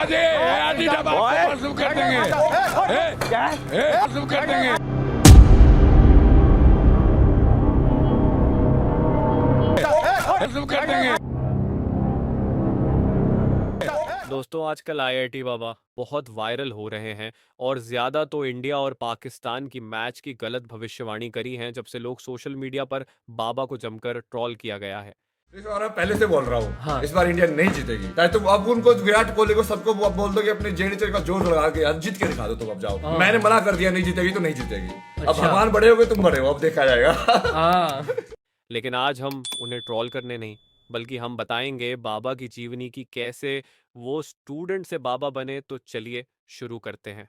आधी दबा के मसूम कर देंगे। क्या मसूम कर देंगे। मसूम कर देंगे। दोस्तों आजकल आईआईटी बाबा बहुत वायरल हो रहे हैं और ज़्यादा तो इंडिया और पाकिस्तान की मैच की गलत भविष्यवाणी करी है जब से लोग सोशल मीडिया पर बाबा को जमकर ट्रोल किया गया है। इस बार मैं पहले से बोल रहा हूँ हाँ। इस बार इंडिया नहीं जीतेगी। चाहे तुम अब उनको विराट कोहली को सबको अब बोल दो कि अपने जेडीचे का जोर लगा के यार जीत के दिखा दो, तुम अब जाओ। हाँ। मैंने मना कर दिया नहीं जीतेगी तो नहीं जीतेगी। अब अच्छा। भगवान बड़े हो गए, तुम बड़े हो, अब देखा जाएगा। हाँ। लेकिन आज हम उन्हें ट्रोल करने नहीं बल्कि हम बताएंगे बाबा की जीवनी की कैसे वो स्टूडेंट से बाबा बने। तो चलिए शुरू करते हैं।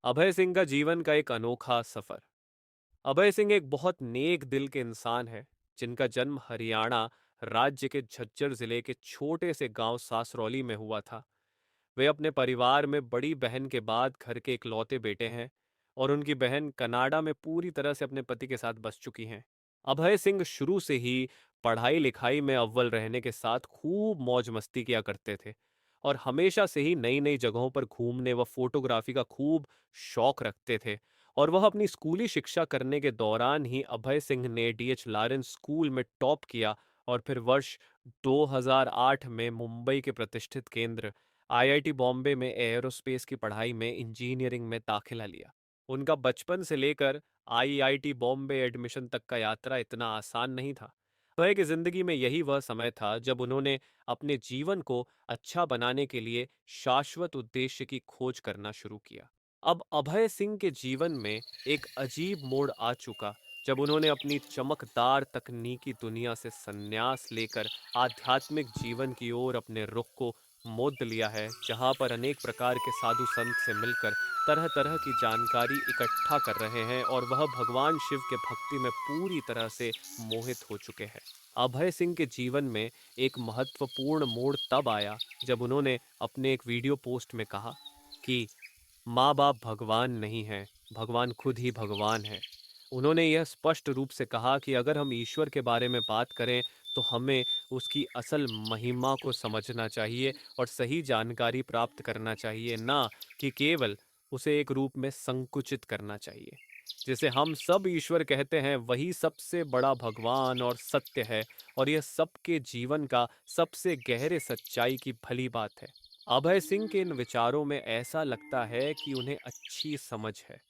अभय सिंह का जीवन का एक अनोखा सफर। अभय सिंह एक बहुत नेक दिल के इंसान है जिनका जन्म हरियाणा राज्य के झज्जर जिले के छोटे से गांव सासरौली में हुआ था। वे अपने परिवार में बड़ी बहन के बाद घर के इकलौते बेटे हैं और उनकी बहन कनाडा में पूरी तरह से अपने पति के साथ बस चुकी हैं। अभय सिंह शुरू से ही पढ़ाई लिखाई में अव्वल रहने के साथ खूब मौज मस्ती किया करते थे और हमेशा से ही नई नई जगहों पर घूमने व फोटोग्राफी का खूब शौक रखते थे। और वह अपनी स्कूली शिक्षा करने के दौरान ही अभय सिंह ने डीएच लॉरेंस स्कूल में टॉप किया और फिर वर्ष 2008 में मुंबई के प्रतिष्ठित केंद्र आईआईटी बॉम्बे में एयरोस्पेस की पढ़ाई में इंजीनियरिंग में दाखिला लिया। उनका बचपन से लेकर आईआईटी बॉम्बे एडमिशन तक का यात्रा इतना आसान नहीं था। अभय की जिंदगी में यही वह समय था जब उन्होंने अपने जीवन को अच्छा बनाने के लिए शाश्वत उद्देश्य की खोज करना शुरू किया। अब अभय सिंह के जीवन में एक अजीब मोड़ आ चुका जब उन्होंने अपनी चमकदार तकनीकी दुनिया से संन्यास लेकर आध्यात्मिक जीवन की ओर अपने रुख को मोड़ लिया है, जहां पर अनेक प्रकार के साधु संत से मिलकर तरह तरह की जानकारी इकट्ठा कर रहे हैं और वह भगवान शिव के भक्ति में पूरी तरह से मोहित हो चुके हैं। अभय सिंह के जीवन में एक महत्वपूर्ण मोड़ तब आया जब उन्होंने अपने एक वीडियो पोस्ट में कहा कि माँ बाप भगवान नहीं हैं, भगवान खुद ही भगवान है। उन्होंने यह स्पष्ट रूप से कहा कि अगर हम ईश्वर के बारे में बात करें तो हमें उसकी असल महिमा को समझना चाहिए और सही जानकारी प्राप्त करना चाहिए, ना कि केवल उसे एक रूप में संकुचित करना चाहिए। जिसे हम सब ईश्वर कहते हैं वही सबसे बड़ा भगवान और सत्य है और यह सबके जीवन का सबसे गहरे सच्चाई की भली बात है। अभय सिंह के इन विचारों में ऐसा लगता है कि उन्हें अच्छी समझ है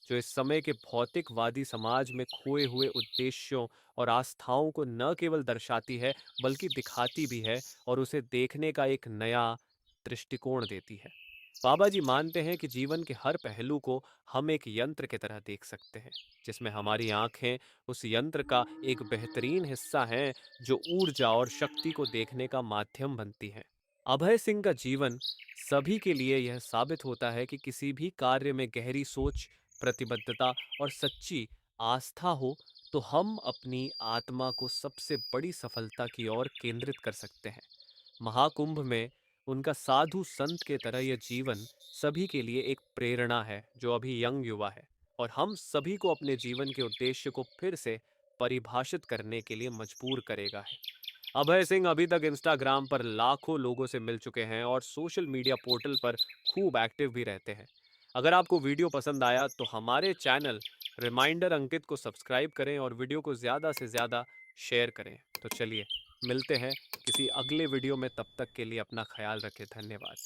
जो इस समय के भौतिकवादी समाज में खोए हुए उद्देश्यों और आस्थाओं को न केवल दर्शाती है बल्कि दिखाती भी है और उसे देखने का एक नया दृष्टिकोण देती है। बाबा जी मानते हैं कि जीवन के हर पहलू को हम एक यंत्र की तरह देख सकते हैं जिसमें हमारी आंखें उस यंत्र का एक बेहतरीन हिस्सा हैं जो ऊर्जा और शक्ति को देखने का माध्यम बनती हैं। अभय सिंह का जीवन सभी के लिए यह साबित होता है कि किसी भी कार्य में गहरी सोच, प्रतिबद्धता और सच्ची आस्था हो तो हम अपनी आत्मा को सबसे बड़ी सफलता की ओर केंद्रित कर सकते हैं। महाकुंभ में उनका साधु संत के तरह यह जीवन सभी के लिए एक प्रेरणा है जो अभी यंग युवा है और हम सभी को अपने जीवन के उद्देश्य को फिर से परिभाषित करने के लिए मजबूर करेगा है। अभय सिंह अभी तक इंस्टाग्राम पर लाखों लोगों से मिल चुके हैं और सोशल मीडिया पोर्टल पर खूब एक्टिव भी रहते हैं। अगर आपको वीडियो पसंद आया तो हमारे चैनल रिमाइंडर अंकित को सब्सक्राइब करें और वीडियो को ज़्यादा से ज़्यादा शेयर करें। तो चलिए मिलते हैं किसी अगले वीडियो में, तब तक के लिए अपना ख्याल रखें। धन्यवाद।